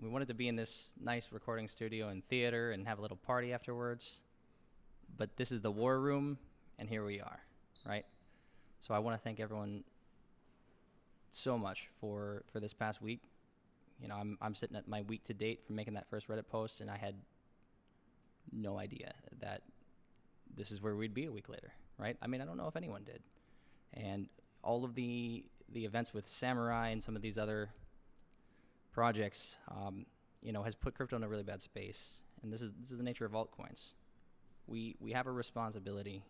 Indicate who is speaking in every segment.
Speaker 1: We wanted to be in this nice recording studio and theater and have a little party afterwards, but this is the war room, and here we are, right? So I want to thank everyone so much for this past week. You know, I'm sitting at my week to date from making that first Reddit post, and I had no idea that this is where we'd be a week later, right? I mean, I don't know if anyone did. And all of the events with Samurai and some of these other projects, you know, has put crypto in a really bad space. And this is the nature of altcoins. We have a responsibility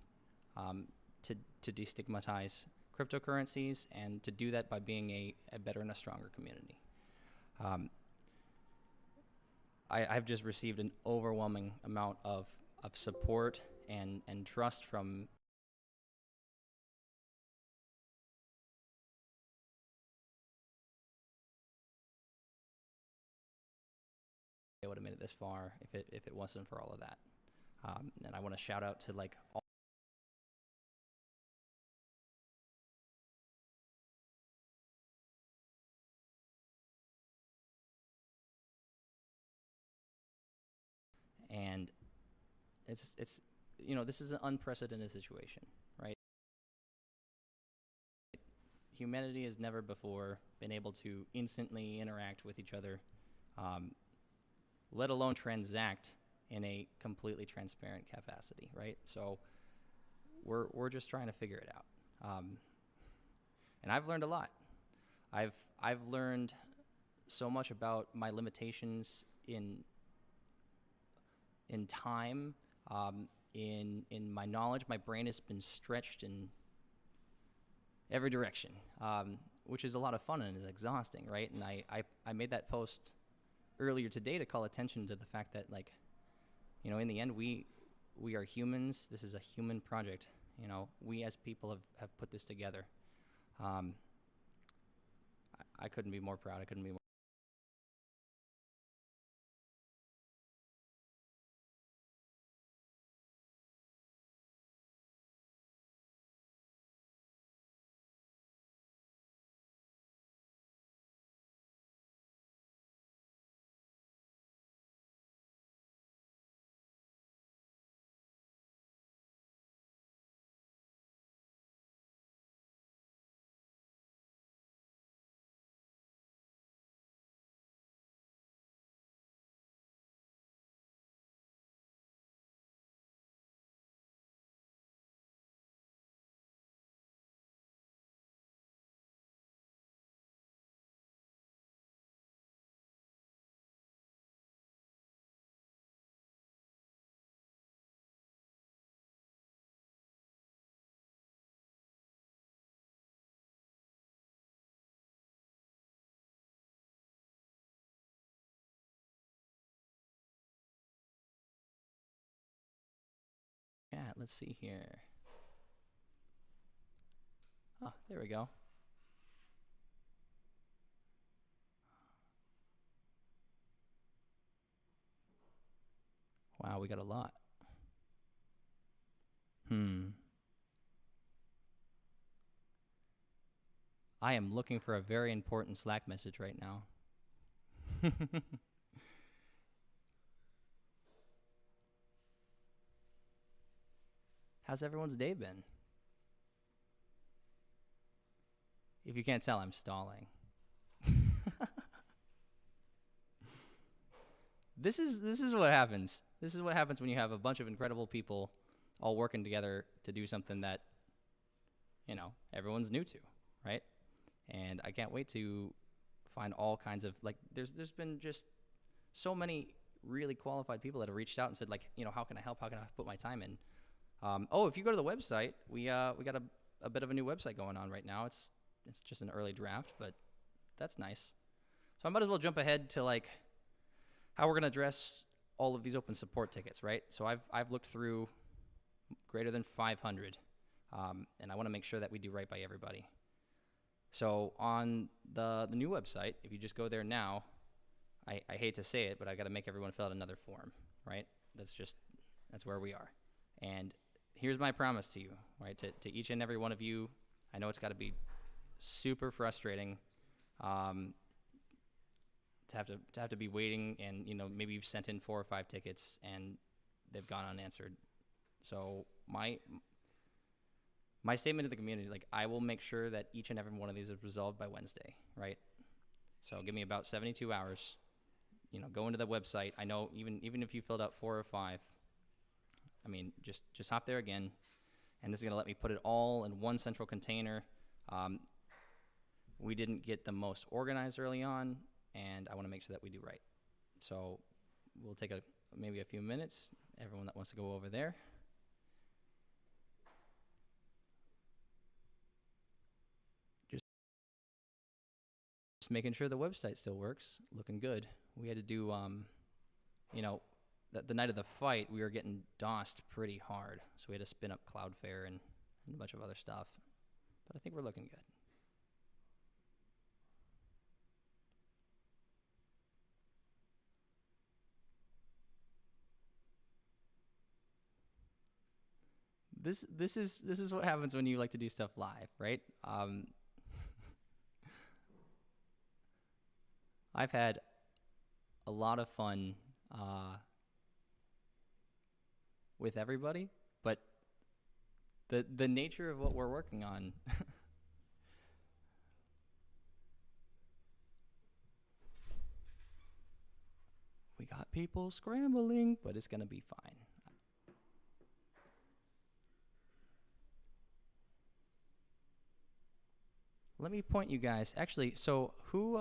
Speaker 1: to destigmatize cryptocurrencies, and to do that by being a better and a stronger community. I've just received an overwhelming amount of support and trust from I would have made it this far if it wasn't for all of that. And I want to shout out to like all It's this is an unprecedented situation, right? Humanity has never before been able to instantly interact with each other, um, let alone transact in a completely transparent capacity, right? So we're just trying to figure it out, and I've learned a lot. I've I've learned so much about my limitations in time, in my knowledge. My brain has been stretched in every direction, which is a lot of fun and is exhausting, right? And I made that post earlier today to call attention to the fact that, like, in the end, we are humans. This is a human project. We as people have put this together. Um, I couldn't be more proud. I couldn't be more. Yeah, let's see here. Oh, there we go. Wow, we got a lot. Hmm. I am looking for a very important Slack message right now. How's everyone's day been? If you can't tell, I'm stalling. This is what happens. This is what happens when you have a bunch of incredible people all working together to do something that everyone's new to, right? And I can't wait to find all kinds of, like, there's been just so many really qualified people that have reached out and said, like, how can I help? How can I put my time in? If you go to the website, we got a bit of a new website going on right now. It's just an early draft, but that's nice. So I might as well jump ahead to, like, how we're gonna address all of these open support tickets, right? So I've looked through greater than 500, and I want to make sure that we do right by everybody. So on the new website, if you just go there now, I hate to say it, but I got to make everyone fill out another form, right? That's where we are. And here's my promise to you, right? To each and every one of you, I know it's got to be super frustrating, to have to be waiting, and maybe you've sent in 4 or 5 tickets and they've gone unanswered. So my statement to the community, like, I will make sure that each and every one of these is resolved by Wednesday, right? So give me about 72 hours. Go into the website. I know even if you filled out 4 or 5, I mean, just hop there again, and this is gonna let me put it all in one central container. We didn't get the most organized early on, and I want to make sure that we do right. So we'll take maybe a few minutes. Everyone that wants to go over there. Just making sure the website still works. Looking good. We had to do, the night of the fight, we were getting DOSed pretty hard. So we had to spin up Cloudflare and a bunch of other stuff. But I think we're looking good. This is what happens when you like to do stuff live, right? I've had a lot of fun with everybody, but the nature of what we're working on. We got people scrambling, but it's gonna be fine. Let me point you guys. Actually, so who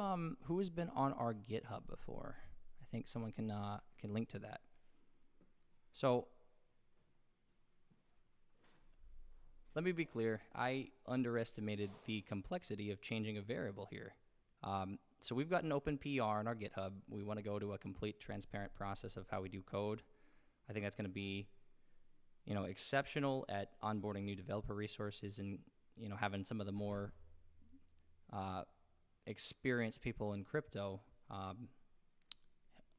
Speaker 1: has been on our GitHub before? I think someone can link to that. So let me be clear. I underestimated the complexity of changing a variable here. So we've got an open PR on our GitHub. We want to go to a complete transparent process of how we do code. I think that's going to be, exceptional at onboarding new developer resources and, having some of the more experienced people in crypto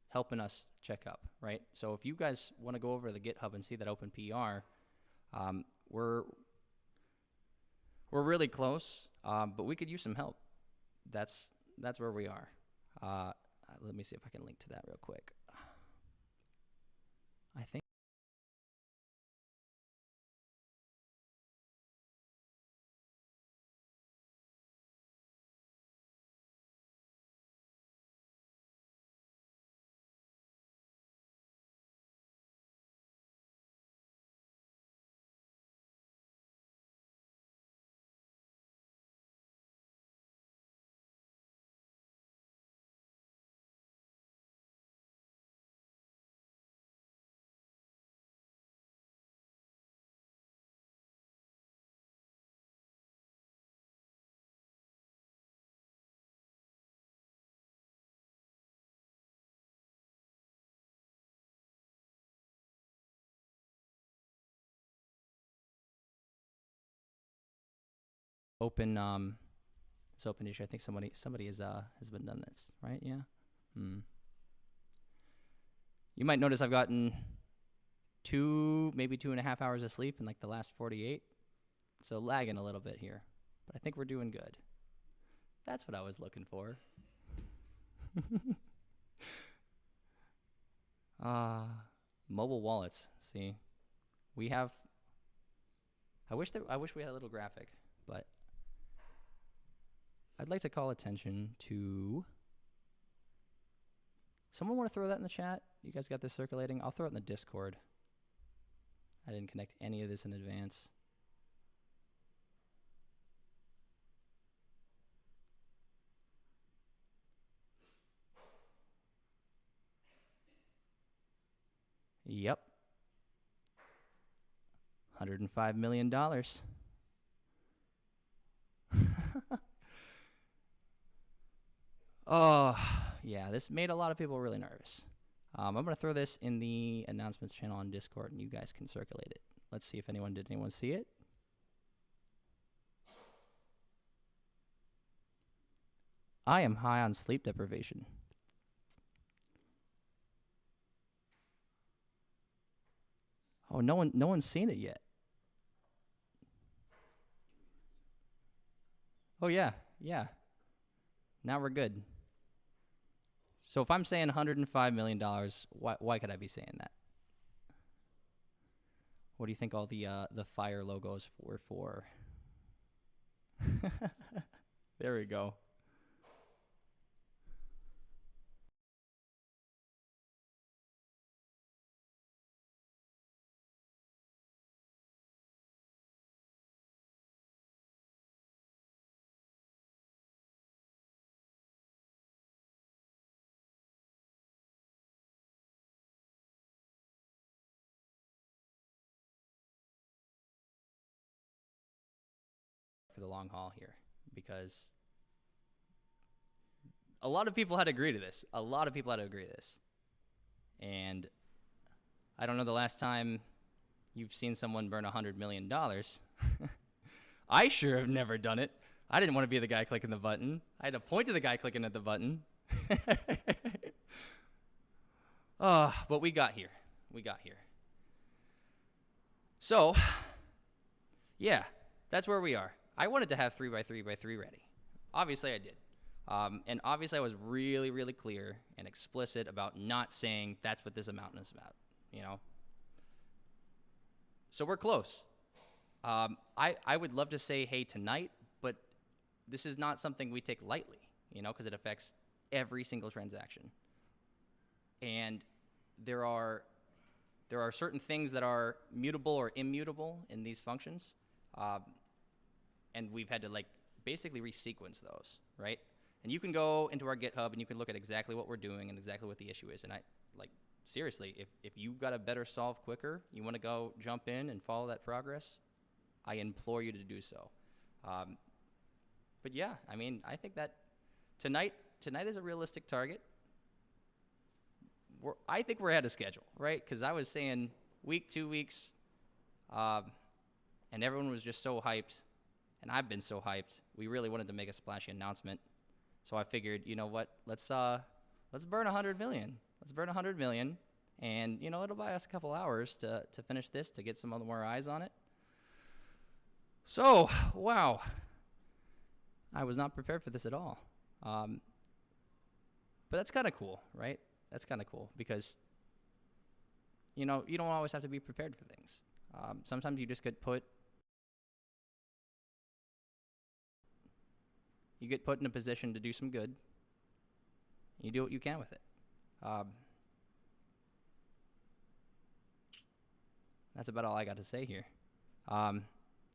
Speaker 1: helping us check up, right? So if you guys want to go over to the GitHub and see that open PR, we're really close, but we could use some help. That's where we are. Let me see if I can link to that real quick. I think. It's open issue. I think somebody has been done this, right? Yeah. You might notice I've gotten maybe 2.5 hours of sleep in like the last 48. So lagging a little bit here, but I think we're doing good. That's what I was looking for. Mobile wallets. See, we have. I wish we had a little graphic, but I'd like to call attention to. Someone want to throw that in the chat? You guys got this circulating? I'll throw it in the Discord. I didn't connect any of this in advance. Yep. $105 million. Oh, yeah, this made a lot of people really nervous. I'm going to throw this in the announcements channel on Discord, and you guys can circulate it. Let's see if did anyone see it? I am high on sleep deprivation. Oh, no one's seen it yet. Oh, yeah. Now we're good. So if I'm saying $105 million, why could I be saying that? What do you think all the fire logos were for? There we go. For the long haul here, because a lot of people had to agree to this. And I don't know the last time you've seen someone burn $100 million. I sure have never done it. I didn't want to be the guy clicking the button. I had to point to the guy clicking at the button. But we got here. So, yeah, that's where we are. I wanted to have 3x3x3 ready. Obviously, I did. And obviously, I was really, really clear and explicit about not saying that's what this amount is about, So we're close. I would love to say, hey, tonight, but this is not something we take lightly, because it affects every single transaction. And there are certain things that are mutable or immutable in these functions, and we've had to basically resequence those, right? And you can go into our GitHub and you can look at exactly what we're doing and exactly what the issue is. And seriously, if you've got a better solve quicker, you want to go jump in and follow that progress, I implore you to do so. But yeah, I think that tonight is a realistic target. I think we're ahead of schedule, right? Because I was saying week, 2 weeks, and everyone was just so hyped, and I've been so hyped. We really wanted to make a splashy announcement, so I figured, you know what? Let's burn 100 million. Let's burn 100 million, and it'll buy us a couple hours to finish this, to get some other more eyes on it. So, wow, I was not prepared for this at all. But that's kind of cool, right? That's kind of cool because, you don't always have to be prepared for things. Sometimes you just get put in a position to do some good. You do what you can with it. That's about all I got to say here.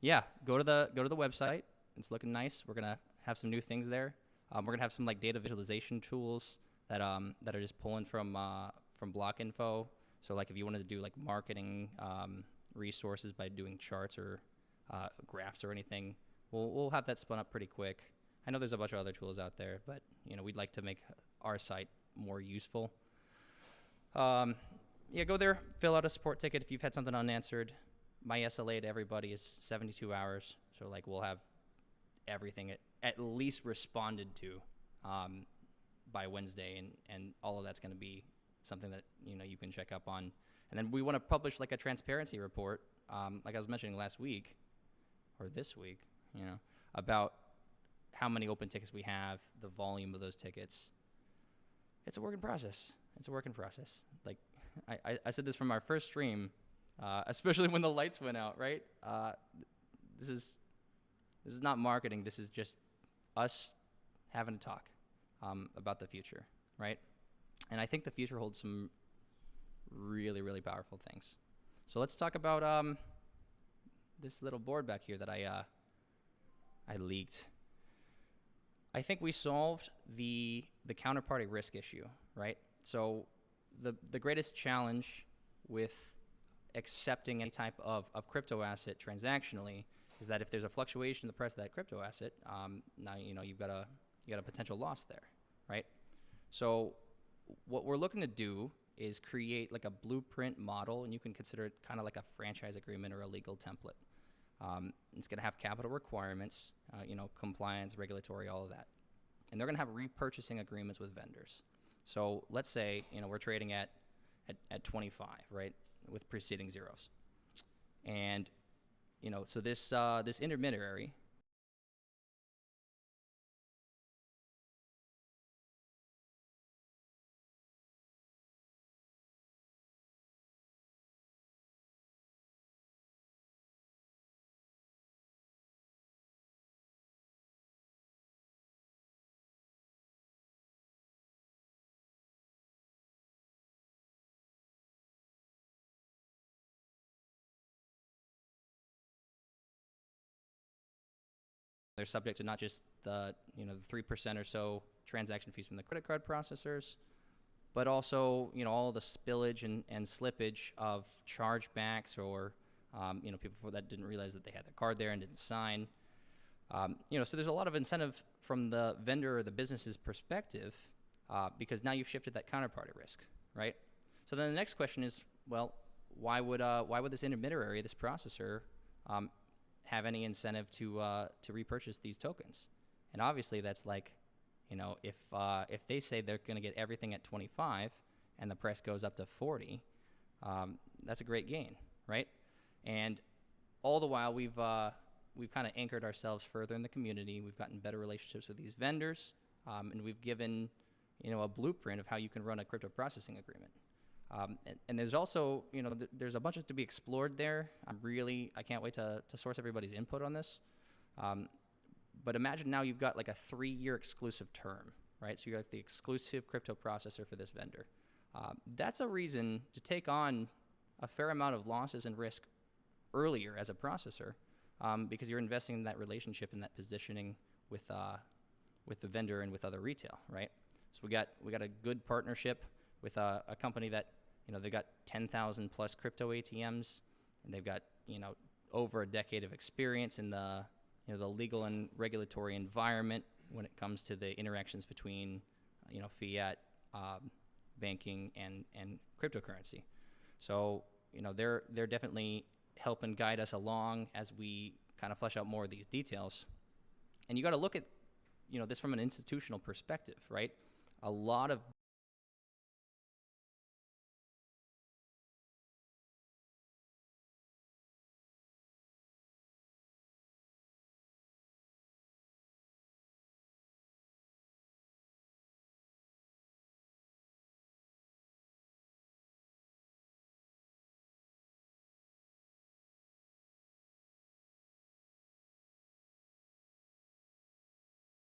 Speaker 1: Yeah, go to the website. It's looking nice. We're gonna have some new things there. We're gonna have some data visualization tools that are just pulling from block info. So if you wanted to do marketing resources by doing charts or graphs or anything, we'll have that spun up pretty quick. I know there's a bunch of other tools out there, but we'd like to make our site more useful. Yeah, go there, fill out a support ticket if you've had something unanswered. My SLA to everybody is 72 hours, so we'll have everything at least responded to by Wednesday, and all of that's going to be something that you can check up on. And then we want to publish a transparency report, like I was mentioning last week or this week, about how many open tickets we have, the volume of those tickets. It's a work in process. I said this from our first stream, especially when the lights went out, right? This is not marketing. This is just us having a talk about the future, right? And I think the future holds some really, really powerful things. So let's talk about this little board back here that I leaked. I think we solved the counterparty risk issue, right? So the greatest challenge with accepting any type of crypto asset transactionally is that if there's a fluctuation in the price of that crypto asset, now you've got a potential loss there, right? So what we're looking to do is create a blueprint model, and you can consider it kind of like a franchise agreement or a legal template. It's going to have capital requirements, compliance, regulatory, all of that. And they're going to have repurchasing agreements with vendors. So let's say, we're trading at 25, right, with preceding zeros. And, so this intermediary, they're subject to not just the 3% or so transaction fees from the credit card processors, but also all the spillage and slippage of chargebacks or people that didn't realize that they had their card there and didn't sign. So there's a lot of incentive from the vendor or the business's perspective because now you've shifted that counterparty risk, right? So then the next question is, well, why would this intermediary, this processor, have any incentive to repurchase these tokens? And obviously that's if they say they're going to get everything at 25 and the price goes up to 40, that's a great gain, right? And all the while we've kind of anchored ourselves further in the community. We've gotten better relationships with these vendors, and we've given a blueprint of how you can run a crypto processing agreement. And there's also, there's a bunch to be explored there. I can't wait to source everybody's input on this. But imagine now you've got like a 3-year exclusive term, right? So you're like the exclusive crypto processor for this vendor. That's a reason to take on a fair amount of losses and risk earlier as a processor, because you're investing in that relationship and that positioning with the vendor and with other retail, right? So we got a good partnership with a company that, they've got 10,000 plus crypto ATMs, and they've got, over a decade of experience in the legal and regulatory environment when it comes to the interactions between, fiat, banking and cryptocurrency. So, they're definitely helping guide us along as we kind of flesh out more of these details. And you got to look at, this from an institutional perspective, right? A lot of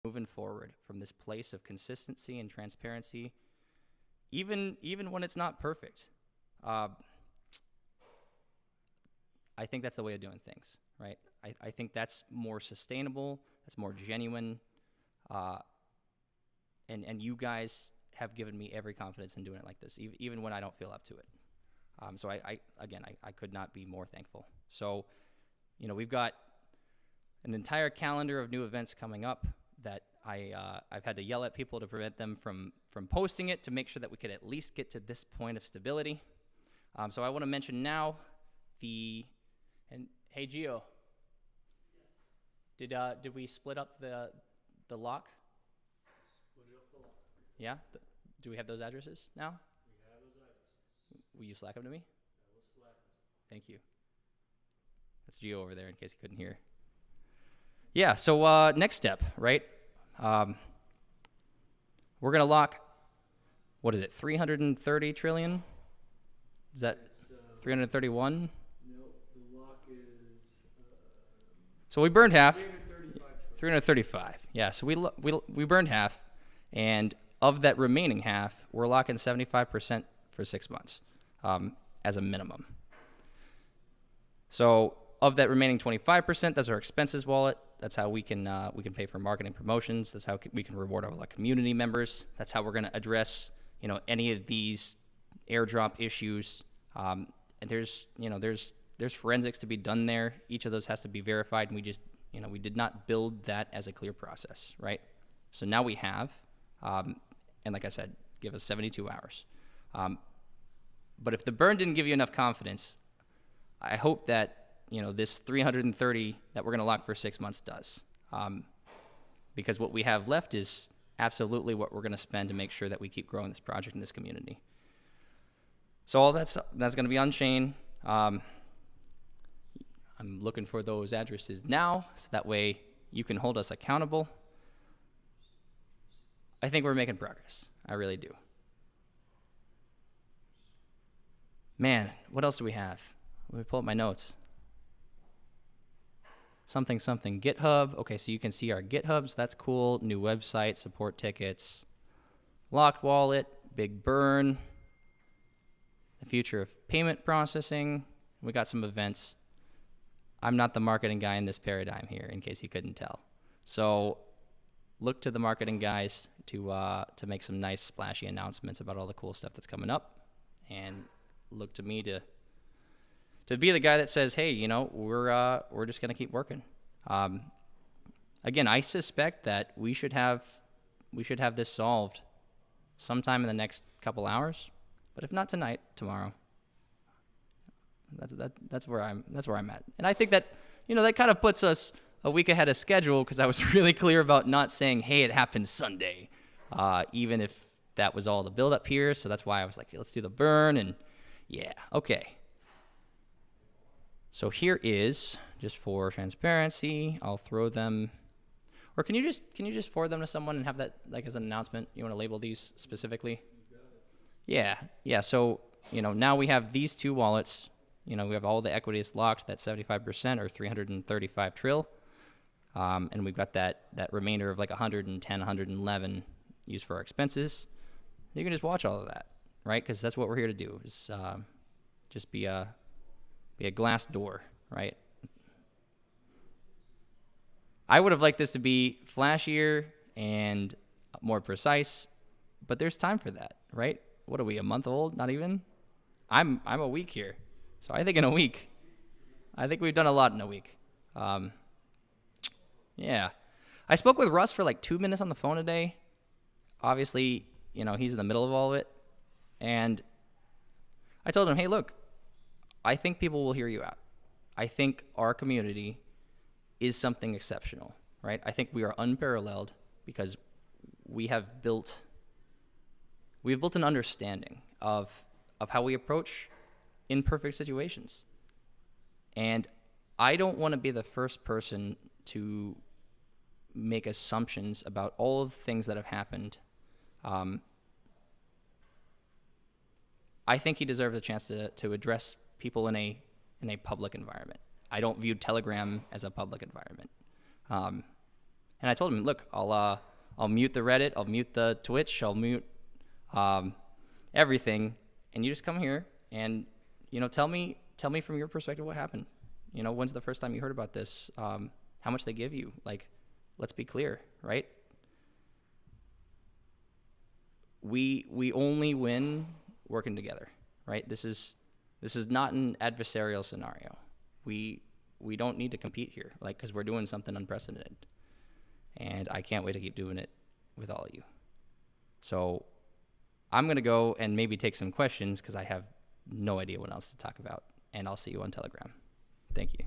Speaker 1: moving forward from this place of consistency and transparency, even when it's not perfect. I think that's the way of doing things, right? I think that's more sustainable, that's more genuine, and you guys have given me every confidence in doing it like this, even when I don't feel up to it. So I could not be more thankful. So, we've got an entire calendar of new events coming up that I've had to yell at people to prevent them from posting it, to make sure that we could at least get to this point of stability. So I want to mention now hey Gio, did we split up the lock?
Speaker 2: Split up the lock.
Speaker 1: Yeah. Do we have those addresses now?
Speaker 2: We have those addresses.
Speaker 1: Will you Slack them to me?
Speaker 2: I will Slack them.
Speaker 1: Thank you. That's Gio over there in case you couldn't hear. Yeah, so next step, right? We're going to lock, what is it, 330 trillion? Is that 331?
Speaker 2: No, the lock is...
Speaker 1: So we burned half.
Speaker 2: 335.
Speaker 1: Yeah, so we burned half, and of that remaining half, we're locking 75% for 6 months as a minimum. So of that remaining 25%, that's our expenses wallet. That's how we can pay for marketing promotions. That's how we can reward all our community members. That's how we're going to address any of these airdrop issues. And there's forensics to be done there. Each of those has to be verified, and we did not build that as a clear process, right? So now we have, and like I said, give us 72 hours. But if the burn didn't give you enough confidence, I hope that this 330 that we're going to lock for 6 months does. Because what we have left is absolutely what we're going to spend to make sure that we keep growing this project in this community. So all that's going to be on chain. I'm looking for those addresses now, so that way you can hold us accountable. I think we're making progress. I really do. Man, what else do we have? Let me pull up my notes. Something GitHub. Okay, so you can see our GitHubs. That's cool. New website, support tickets, locked wallet, big burn, the future of payment processing. We got some events. I'm not the marketing guy in this paradigm here, in case you couldn't tell. So look to the marketing guys to make some nice splashy announcements about all the cool stuff that's coming up, and look to me to be the guy that says, hey, we're just going to keep working. Again, I suspect that we should have this solved sometime in the next couple hours, but if not tonight, tomorrow. That's where I'm at. And I think that, that kind of puts us a week ahead of schedule, because I was really clear about not saying, hey, it happens Sunday, even if that was all the build up here. So that's why I was like, let's do the burn. And yeah, okay. So here is, just for transparency, I'll throw them, or can you just forward them to someone and have that like as an announcement? You want to label these specifically? Yeah. So now we have these two wallets. We have all the equities locked, that 75% or 335 trill. And we've got that remainder of like 110, 111 used for our expenses. You can just watch all of that, right? Because that's what we're here to do, is just be a glass door, right? I would have liked this to be flashier and more precise, but there's time for that, right? What are we, a month old? Not even? I'm a week here. So I think in a week, I think we've done a lot in a week. Yeah. I spoke with Russ for like 2 minutes on the phone today. Obviously, he's in the middle of all of it. And I told him, hey, look, I think people will hear you out. I think our community is something exceptional, right? I think we are unparalleled because we have built an understanding of how we approach imperfect situations. And I don't want to be the first person to make assumptions about all of the things that have happened. I think he deserves a chance to address people in a public environment. I don't view Telegram as a public environment. And I told him, look, I'll mute the Reddit, I'll mute the Twitch, I'll mute everything, and you just come here and tell me from your perspective what happened. When's the first time you heard about this? How much they give you? Like, let's be clear, right? We only win working together, right? This is not an adversarial scenario. We don't need to compete here, because we're doing something unprecedented. And I can't wait to keep doing it with all of you. So I'm going to go and maybe take some questions because I have no idea what else to talk about. And I'll see you on Telegram. Thank you.